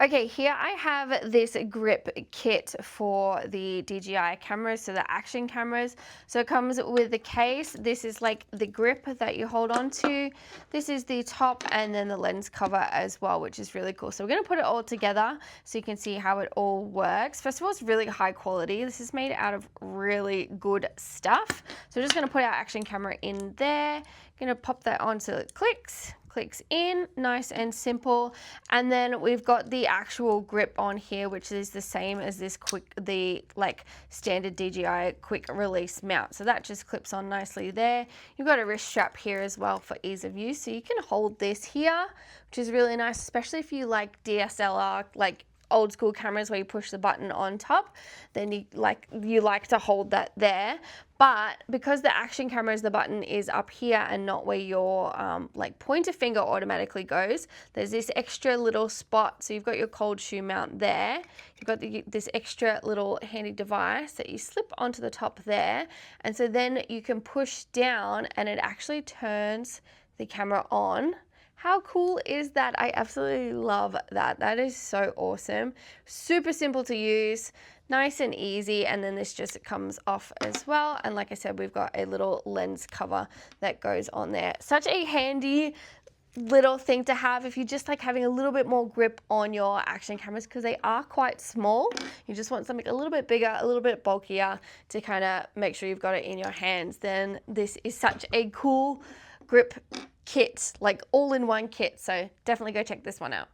Okay, here I have this grip kit for the DJI cameras, so the action cameras. So it comes with the case. This is like the grip that you hold on to. This is the top and then the lens cover as well, which is really cool. So we're gonna put it all together so you can see how it all works. First of all, it's really high quality. This is made out of really good stuff. So we're just gonna put our action camera in there. Gonna pop that on so it clicks in, nice and simple. And then we've got the actual grip on here, which is the same as this standard DJI quick release mount. So that just clips on nicely there. You've got a wrist strap here as well for ease of use. So you can hold this here, which is really nice, especially if you like DSLR, like old school cameras where you push the button on top, then you like to hold that there. But because the action cameras, the button is up here and not where your pointer finger automatically goes, there's this extra little spot. So you've got your cold shoe mount there. You've got this extra little handy device that you slip onto the top there. And so then you can push down and it actually turns the camera on. How cool is that? I absolutely love that. That is so awesome. Super simple to use, nice and easy. And then this just comes off as well. And like I said, we've got a little lens cover that goes on there. Such a handy little thing to have if you just like having a little bit more grip on your action cameras, because they are quite small. You just want something a little bit bigger, a little bit bulkier to kind of make sure you've got it in your hands. Then this is such a cool grip kit, like all-in-one kit. So definitely go check this one out.